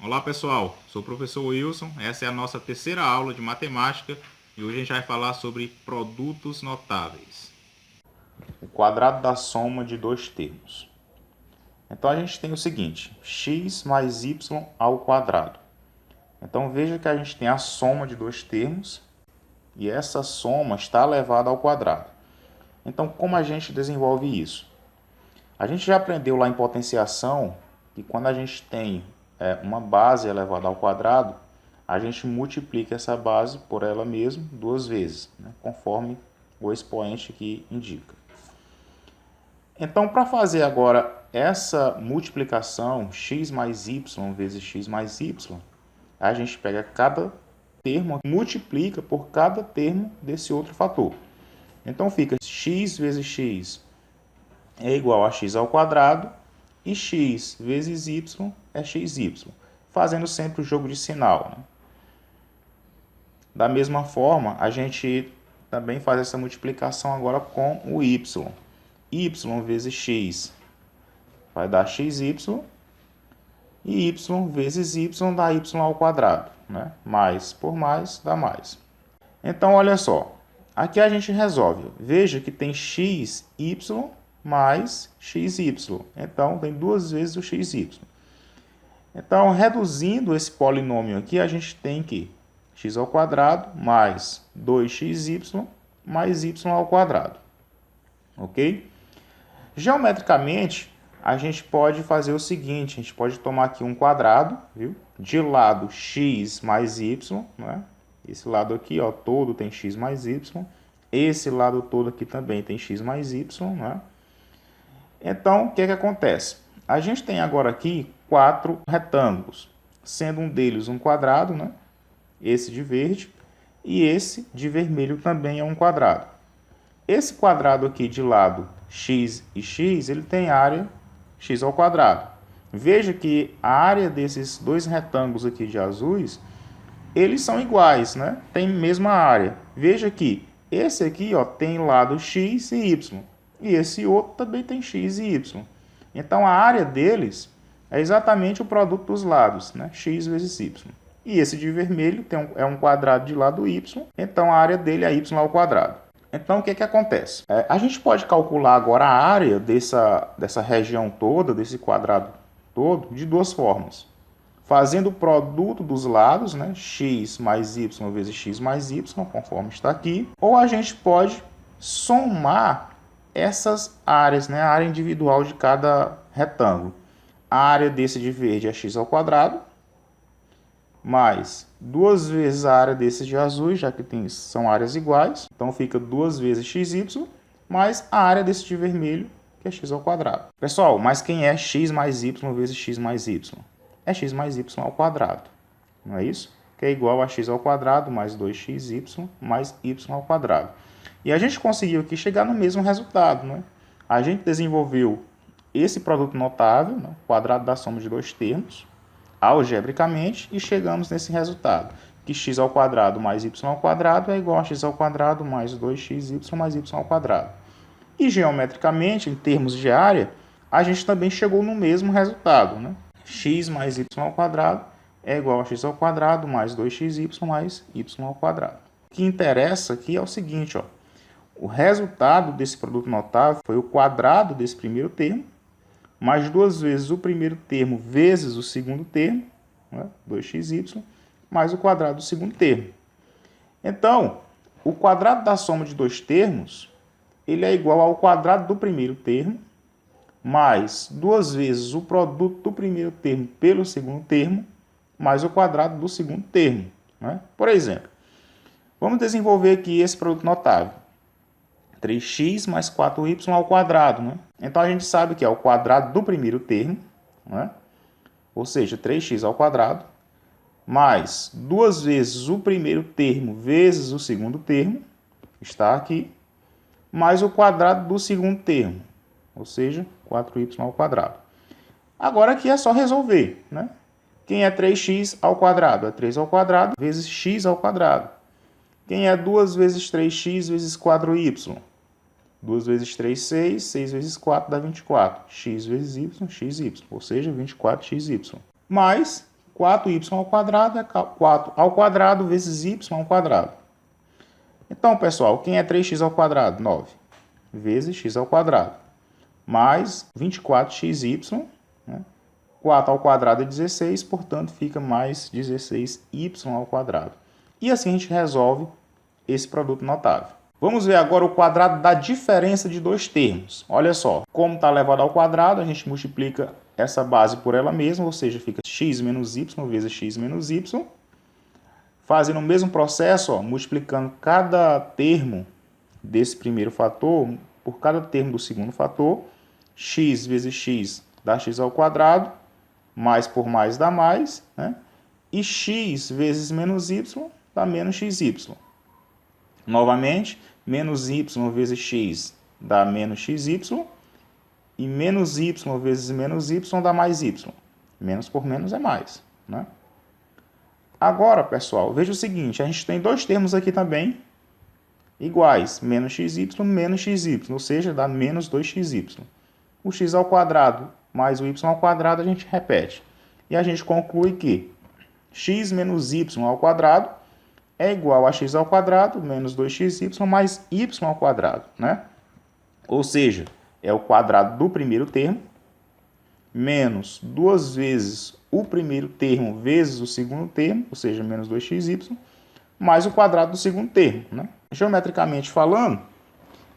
Olá pessoal, sou o professor Wilson, essa é a nossa terceira aula de matemática e hoje a gente vai falar sobre produtos notáveis. O quadrado da soma de dois termos. Então a gente tem o seguinte, x mais y ao quadrado. Então veja que a gente tem a soma de dois termos e essa soma está elevada ao quadrado. Então como a gente desenvolve isso? A gente já aprendeu lá em potenciação que quando a gente tem uma base elevada ao quadrado, a gente multiplica essa base por ela mesma duas vezes, né, conforme o expoente aqui indica. Então, para fazer agora essa multiplicação, x mais y vezes x mais y, a gente pega cada termo e multiplica por cada termo desse outro fator. Então, fica x vezes x é igual a x ao quadrado, e x vezes y é xy, fazendo sempre o jogo de sinal, né? Da mesma forma, a gente também faz essa multiplicação agora com o y. Y vezes x vai dar xy, e y vezes y dá y ao quadrado, né? Mais por mais dá mais. Então, olha só, aqui a gente resolve. Veja que tem xy mais xy. Então, tem duas vezes o xy. Então, reduzindo esse polinômio aqui, a gente tem que x ao quadrado mais 2xy mais y ao quadrado. Ok? Geometricamente, a gente pode fazer o seguinte, a gente pode tomar aqui um quadrado, viu? De lado x mais y, né? Esse lado aqui, ó, todo tem x mais y. Esse lado todo aqui também tem x mais y, né? Então, o que acontece? A gente tem agora aqui 4 retângulos, sendo um deles um quadrado, né? Esse de verde, e esse de vermelho também é um quadrado. Esse quadrado aqui de lado x e x, ele tem área x ao quadrado. Veja que a área desses dois retângulos aqui de azuis, eles são iguais, né? Tem a mesma área. Veja que esse aqui, ó, tem lado x e y. E esse outro também tem x e y. Então, a área deles é exatamente o produto dos lados, né? X vezes y. E esse de vermelho é um quadrado de lado y, então a área dele é y ao quadrado. Então, o que acontece? A gente pode calcular agora a área dessa região toda, desse quadrado todo, de duas formas. Fazendo o produto dos lados, né? X mais y vezes x mais y, conforme está aqui. Ou a gente pode somar essas áreas, né? A área individual de cada retângulo. A área desse de verde é x ao quadrado, mais duas vezes a área desse de azul, já que são áreas iguais. Então fica duas vezes xy, mais a área desse de vermelho, que é x ao quadrado. Pessoal, mas quem é x mais y vezes x mais y? É x mais y ao quadrado, não é isso? Que é igual a x ao quadrado mais 2xy mais y ao quadrado. E a gente conseguiu aqui chegar no mesmo resultado, né? A gente desenvolveu esse produto notável, né? Quadrado da soma de dois termos, algebricamente, e chegamos nesse resultado, que x ao quadrado mais y ao quadrado é igual a x ao quadrado mais 2xy mais y ao quadrado. E geometricamente, em termos de área, a gente também chegou no mesmo resultado, né? X mais y ao quadrado é igual a x ao quadrado mais 2xy mais y ao quadrado. O que interessa aqui é o seguinte, ó, o resultado desse produto notável foi o quadrado desse primeiro termo, mais duas vezes o primeiro termo vezes o segundo termo, né, 2xy, mais o quadrado do segundo termo. Então, o quadrado da soma de dois termos, ele é igual ao quadrado do primeiro termo, mais duas vezes o produto do primeiro termo pelo segundo termo, mais o quadrado do segundo termo, né? Por exemplo, vamos desenvolver aqui esse produto notável. 3x mais 4y ao quadrado, né? Então, a gente sabe que é o quadrado do primeiro termo, né? Ou seja, 3x ao quadrado, mais duas vezes o primeiro termo vezes o segundo termo, está aqui, mais o quadrado do segundo termo, ou seja, 4y ao quadrado. Agora aqui é só resolver, né? Quem é 3x ao quadrado? É 3 ao quadrado vezes x ao quadrado. Quem é 2 vezes 3x vezes 4y? 2 vezes 3, 6. 6 vezes 4 dá 24. X vezes y, xy. Ou seja, 24xy. Mais 4y ao quadrado é 4 ao quadrado vezes y ao quadrado. Então, pessoal, quem é 3x ao quadrado? 9 vezes x ao quadrado. Mais 24xy, né? 4 ao quadrado é 16, portanto, fica mais 16y ao quadrado. E assim a gente resolve esse produto notável. Vamos ver agora o quadrado da diferença de dois termos. Olha só, como está elevado ao quadrado, a gente multiplica essa base por ela mesma, ou seja, fica x menos y vezes x menos y. Fazendo o mesmo processo, ó, multiplicando cada termo desse primeiro fator por cada termo do segundo fator. X vezes x dá x ao quadrado, mais por mais dá mais, né? E x vezes menos y dá menos xy. Novamente, menos y vezes x dá menos xy, e menos y vezes menos y dá mais y. Menos por menos é mais, né? Agora, pessoal, veja o seguinte, a gente tem dois termos aqui também iguais, menos xy, ou seja, dá menos 2xy. O x ao quadrado mais o y ao quadrado a gente repete. E a gente conclui que x menos y ao quadrado é igual a x ao quadrado menos 2xy mais y ao quadrado, né? Ou seja, é o quadrado do primeiro termo menos 2 vezes o primeiro termo vezes o segundo termo, ou seja, menos 2xy, mais o quadrado do segundo termo, né? Geometricamente falando,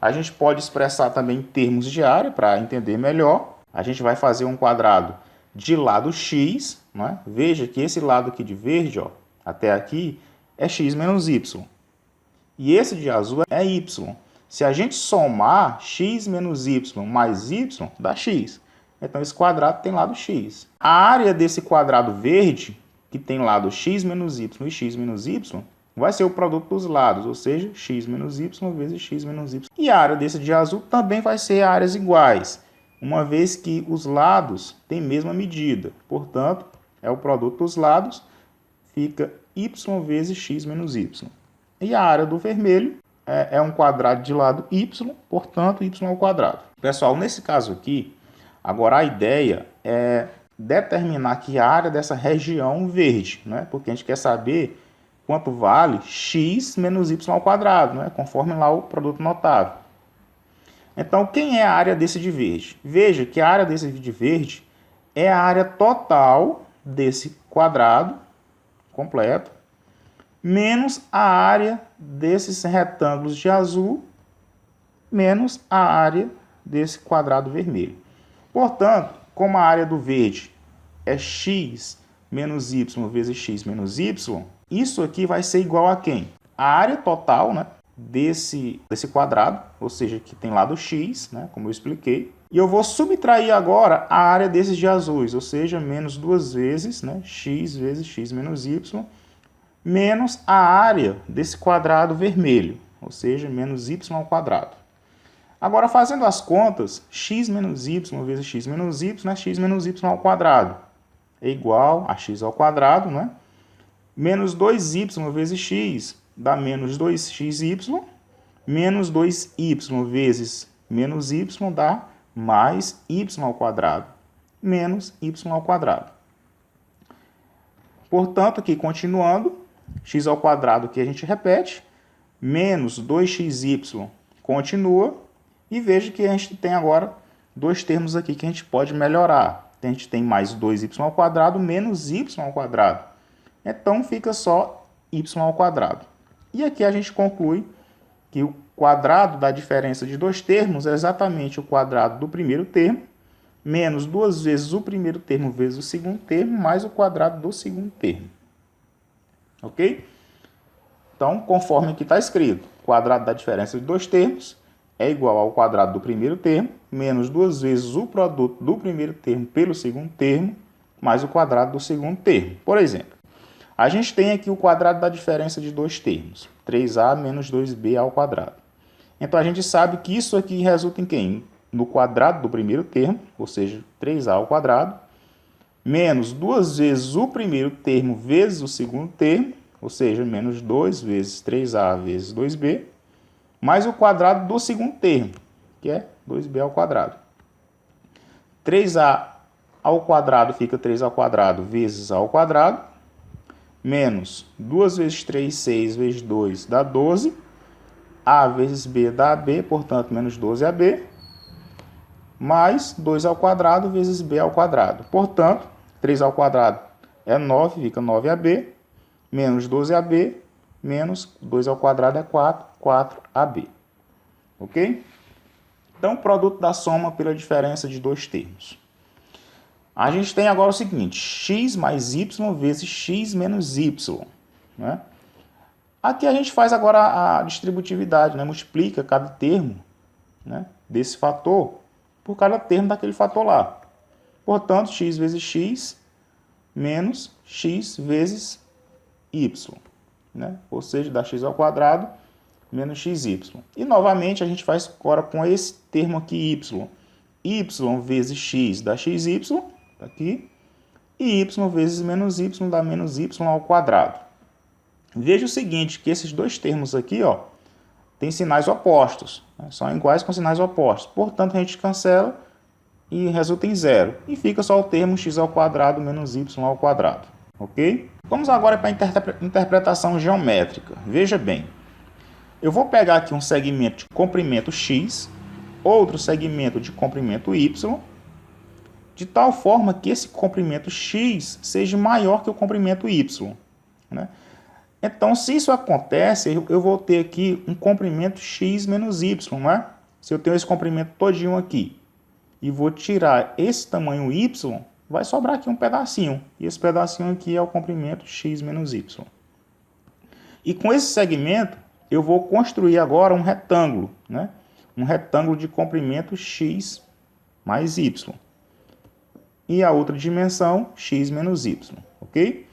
a gente pode expressar também em termos de área para entender melhor. A gente vai fazer um quadrado de lado x, né? Veja que esse lado aqui de verde, ó, até aqui, é x menos y. E esse de azul é y. Se a gente somar x menos y mais y, dá x. Então, esse quadrado tem lado x. A área desse quadrado verde, que tem lado x menos y e x menos y, vai ser o produto dos lados, ou seja, x menos y vezes x menos y. E a área desse de azul também vai ser áreas iguais, uma vez que os lados têm mesma medida. Portanto, é o produto dos lados, fica y vezes x menos y. E a área do vermelho é um quadrado de lado y, portanto, y ao quadrado. Pessoal, nesse caso aqui, agora a ideia é determinar aqui a área dessa região verde, né? Porque a gente quer saber quanto vale x menos y ao quadrado, né? Conforme lá o produto notável. Então, quem é a área desse de verde? Veja que a área desse de verde é a área total desse quadrado completo, menos a área desses retângulos de azul, menos a área desse quadrado vermelho. Portanto, como a área do verde é x menos y vezes x menos y, isso aqui vai ser igual a quem? A área total, né, desse quadrado, ou seja, que tem lado x, né, como eu expliquei. E eu vou subtrair agora a área desses de azuis, ou seja, menos 2 vezes, né, x vezes x menos y, menos a área desse quadrado vermelho, ou seja, menos y ao quadrado. Agora, fazendo as contas, x menos y vezes x menos y, né, x menos y ao quadrado é igual a x ao quadrado, né? Menos 2y vezes x dá menos 2xy, menos 2y vezes menos y dá mais y ao quadrado, menos y ao quadrado. Portanto, aqui continuando, x ao quadrado que a gente repete, menos 2xy continua, e veja que a gente tem agora dois termos aqui que a gente pode melhorar. A gente tem mais 2y ao quadrado menos y ao quadrado. Então, fica só y ao quadrado. E aqui a gente conclui que o quadrado da diferença de dois termos é exatamente o quadrado do primeiro termo, menos 2 vezes o primeiro termo vezes o segundo termo, mais o quadrado do segundo termo. Ok? Então, conforme aqui está escrito, o quadrado da diferença de dois termos é igual ao quadrado do primeiro termo, menos 2 vezes o produto do primeiro termo pelo segundo termo, mais o quadrado do segundo termo. Por exemplo, a gente tem aqui o quadrado da diferença de dois termos, 3a menos 2b ao quadrado. Então, a gente sabe que isso aqui resulta em quem? No quadrado do primeiro termo, ou seja, 3a ao quadrado, menos 2 vezes o primeiro termo vezes o segundo termo, ou seja, menos 2 vezes 3a vezes 2b, mais o quadrado do segundo termo, que é 2b ao quadrado. 3a a ao quadrado fica 3 ao quadrado vezes a ao quadrado, menos 2 vezes 3, 6 vezes 2 dá 12, a vezes b dá b, portanto, menos 12ab, mais 2 ao quadrado vezes b ao quadrado. Portanto, 3 ao quadrado é 9, fica 9ab, menos 12ab, menos 2 ao quadrado é 4, 4ab. Ok? Então, o produto da soma pela diferença de dois termos. A gente tem agora o seguinte, x mais y vezes x menos y. Né? Aqui a gente faz agora a distributividade, né? Multiplica cada termo, né, desse fator por cada termo daquele fator lá. Portanto, x vezes x menos x vezes y. Né? Ou seja, dá x ao quadrado menos xy. E novamente a gente faz agora com esse termo aqui y. Y vezes x dá xy, aqui, e y vezes menos y dá menos y ao quadrado. Veja o seguinte, que esses dois termos aqui, ó, têm sinais opostos, né? São iguais com sinais opostos. Portanto, a gente cancela e resulta em zero. E fica só o termo x ao quadrado menos y ao quadrado. Ok? Vamos agora para a interpretação geométrica. Veja bem, eu vou pegar aqui um segmento de comprimento x, outro segmento de comprimento y, de tal forma que esse comprimento x seja maior que o comprimento y. Né? Então, se isso acontece, eu vou ter aqui um comprimento x menos y. Né? Se eu tenho esse comprimento todinho aqui e vou tirar esse tamanho y, vai sobrar aqui um pedacinho. E esse pedacinho aqui é o comprimento x menos y. E com esse segmento, eu vou construir agora um retângulo. Né? Um retângulo de comprimento x mais y. E a outra dimensão, x menos y. Ok?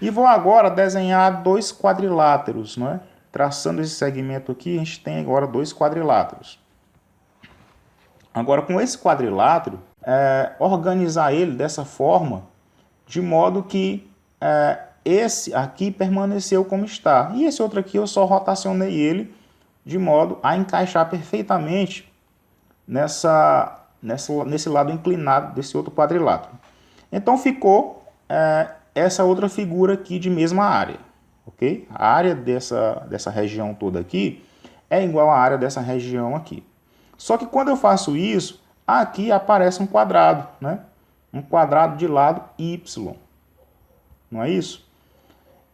E vou agora desenhar dois quadriláteros. Né? Traçando esse segmento aqui, a gente tem agora dois quadriláteros. Agora, com esse quadrilátero, organizar ele dessa forma, de modo que esse aqui permaneceu como está. E esse outro aqui eu só rotacionei ele de modo a encaixar perfeitamente nesse lado inclinado desse outro quadrilátero. Então ficou essa outra figura aqui de mesma área. Okay? A área dessa região toda aqui é igual à área dessa região aqui. Só que quando eu faço isso, aqui aparece um quadrado, né? Um quadrado de lado y. Não é isso?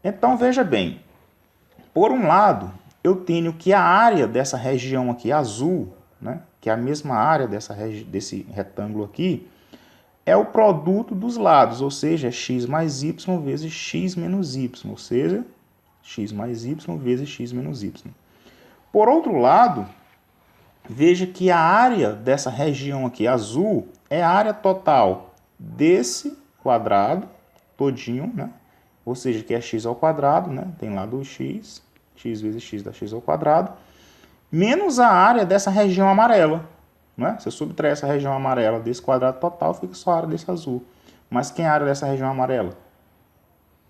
Então, veja bem. Por um lado, eu tenho que a área dessa região aqui azul, né? Que é a mesma área desse retângulo aqui, é o produto dos lados, ou seja, é x mais y vezes x menos y, ou seja, x mais y vezes x menos y. Por outro lado, veja que a área dessa região aqui azul é a área total desse quadrado todinho, né? Ou seja, que é x ao quadrado, né? Tem lá do x vezes x dá x ao quadrado, menos a área dessa região amarela. Né? Se eu subtrair essa região amarela desse quadrado total, fica só a área desse azul. Mas quem é a área dessa região amarela?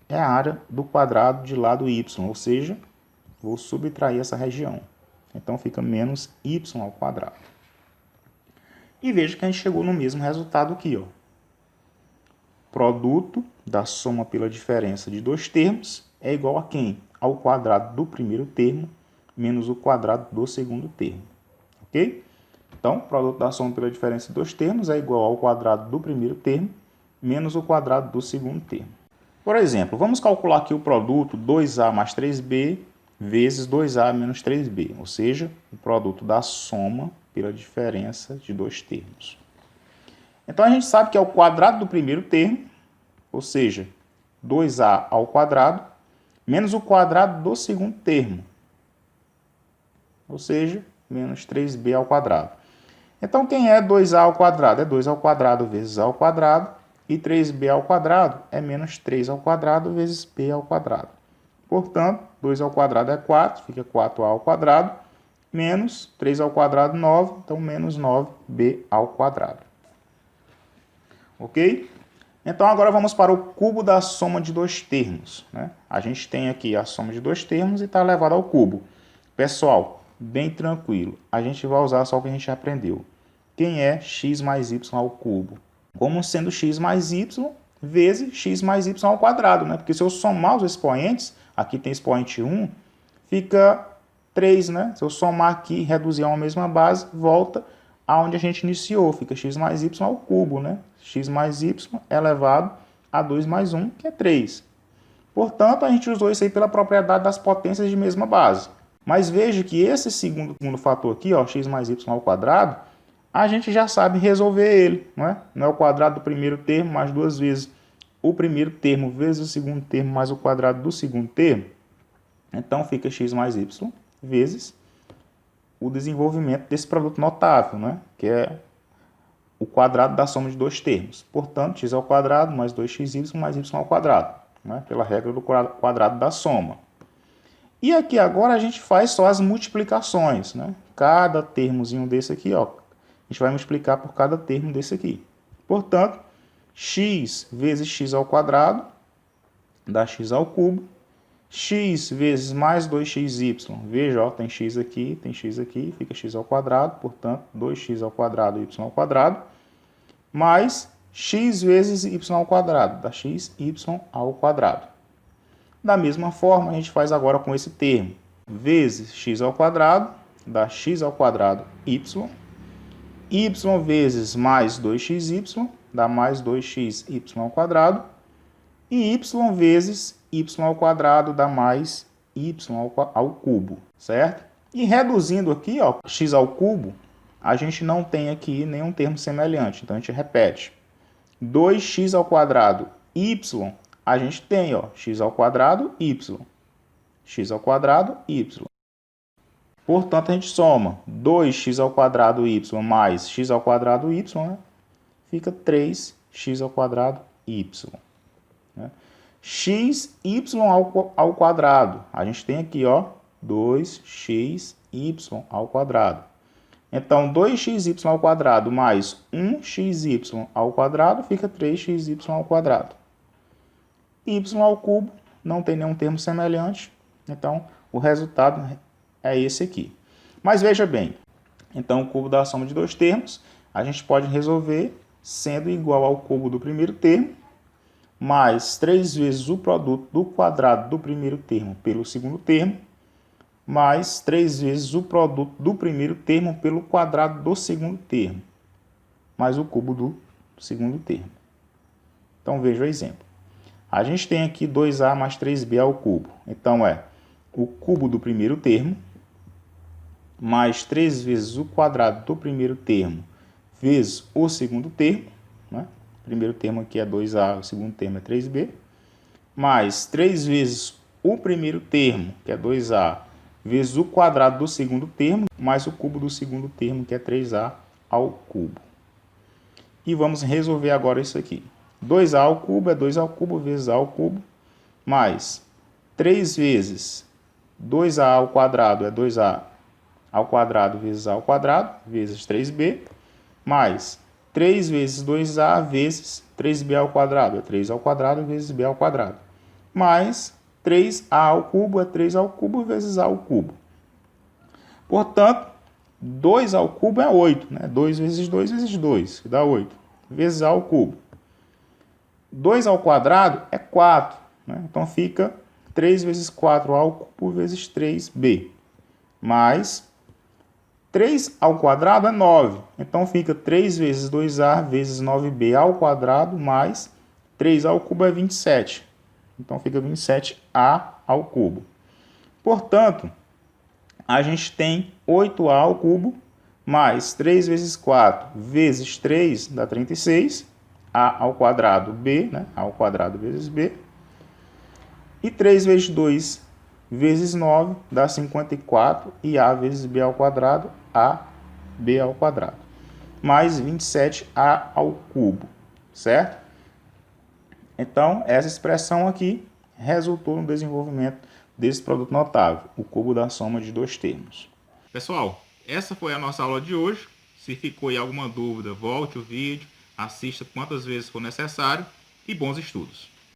É a área do quadrado de lado y, ou seja, vou subtrair essa região. Então fica menos y ao quadrado. E veja que a gente chegou no mesmo resultado aqui. Ó. Produto da soma pela diferença de dois termos é igual a quem? Ao quadrado do primeiro termo menos o quadrado do segundo termo. Ok? Então, o produto da soma pela diferença de dois termos é igual ao quadrado do primeiro termo menos o quadrado do segundo termo. Por exemplo, vamos calcular aqui o produto 2a mais 3b vezes 2a menos 3b, ou seja, o produto da soma pela diferença de dois termos. Então, a gente sabe que é o quadrado do primeiro termo, ou seja, 2a ao quadrado, menos o quadrado do segundo termo, ou seja, menos 3b ao quadrado. Então, quem é 2a ao quadrado? É 2 ao quadrado vezes a ao quadrado, e 3b ao quadrado é menos 3 ao quadrado vezes b ao quadrado. Portanto, 2 ao quadrado é 4, fica 4a ao quadrado, menos 3 ao quadrado, 9, então menos 9b ao quadrado. Ok? Então, agora vamos para o cubo da soma de dois termos. Né? A gente tem aqui a soma de dois termos e está elevado ao cubo. Pessoal, bem tranquilo. A gente vai usar só o que a gente aprendeu. Quem é x mais y ao cubo? como sendo x mais y vezes x mais y ao quadrado, né? Porque se eu somar os expoentes, aqui tem expoente 1, fica 3, né? Se eu somar aqui e reduzir a uma mesma base, volta aonde a gente iniciou, fica x mais y ao cubo, né? X mais y elevado a 2 mais 1, que é 3. Portanto, a gente usou isso aí pela propriedade das potências de mesma base. Mas veja que esse segundo fator aqui, ó, x mais y ao quadrado, a gente já sabe resolver ele, não é? Não é o quadrado do primeiro termo mais duas vezes o primeiro termo vezes o segundo termo mais o quadrado do segundo termo. Então, fica x mais y vezes o desenvolvimento desse produto notável, né? Que é o quadrado da soma de dois termos. Portanto, x ao quadrado mais 2xy mais y ao quadrado, né? Pela regra do quadrado da soma. E aqui agora a gente faz só as multiplicações, né? Cada termozinho desse aqui, ó, a gente vai multiplicar por cada termo desse aqui. Portanto, x vezes x ao quadrado dá x ao cubo. X vezes mais 2xy, veja, ó, tem x aqui, fica x ao quadrado, portanto, 2x ao quadrado, y ao quadrado, mais x vezes y ao quadrado, dá xy ao quadrado. Da mesma forma, a gente faz agora com esse termo, vezes x ao quadrado, dá x ao quadrado y, y vezes mais 2xy, dá mais 2xy ao quadrado, e y vezes y ao quadrado dá mais y ao cubo, certo? E reduzindo aqui, ó, x ao cubo, a gente não tem aqui nenhum termo semelhante, então a gente repete. 2x ao quadrado y, a gente tem, ó, x ao quadrado y, x ao quadrado y. Portanto, a gente soma 2x ao quadrado y mais x ao quadrado y, né? Fica 3x ao quadrado y. Né? Xy ao quadrado. A gente tem aqui, ó, 2xy ao quadrado. Então, 2xy ao quadrado mais 1xy ao quadrado fica 3xy ao quadrado. Y ao cubo, não tem nenhum termo semelhante. Então, o resultado é esse aqui. Mas veja bem, então o cubo da soma de dois termos, a gente pode resolver sendo igual ao cubo do primeiro termo, mais 3 vezes o produto do quadrado do primeiro termo pelo segundo termo, mais 3 vezes o produto do primeiro termo pelo quadrado do segundo termo, mais o cubo do segundo termo. Então, veja o exemplo. A gente tem aqui 2a mais 3b ao cubo. Então, é o cubo do primeiro termo, mais 3 vezes o quadrado do primeiro termo, vezes o segundo termo, né? O primeiro termo aqui é 2a, o segundo termo é 3b, mais 3 vezes o primeiro termo, que é 2a, vezes o quadrado do segundo termo, mais o cubo do segundo termo, que é 3a ao cubo. E vamos resolver agora isso aqui. 2a ao cubo é 2 ao cubo vezes a ao cubo, mais 3 vezes 2a ao quadrado é 2a ao quadrado vezes a ao quadrado, vezes 3b, mais 3 vezes 2a vezes 3b ao quadrado, é 3 ao quadrado vezes b ao quadrado, mais 3a ao cubo é 3 ao cubo vezes a ao cubo. Portanto, 2 ao cubo é 8, né? 2 vezes 2 vezes 2, que dá 8, vezes a ao cubo. 2 ao quadrado é 4, né? Então fica 3 vezes 4 ao cubo vezes 3b, mais 3 ao quadrado é 9, então fica 3 vezes 2a vezes 9b ao quadrado, mais 3 ao cubo é 27, então fica 27a ao cubo. Portanto, a gente tem 8a ao cubo, mais 3 vezes 4 vezes 3 dá 36, a ao quadrado b, né? A ao quadrado vezes b, e 3 vezes 2 vezes 9 dá 54, e a vezes b ao quadrado, ab ao quadrado, mais 27a ao cubo, certo? Então, essa expressão aqui resultou no desenvolvimento desse produto notável, o cubo da soma de dois termos. Pessoal, essa foi a nossa aula de hoje. Se ficou aí alguma dúvida, volte o vídeo, assista quantas vezes for necessário e bons estudos.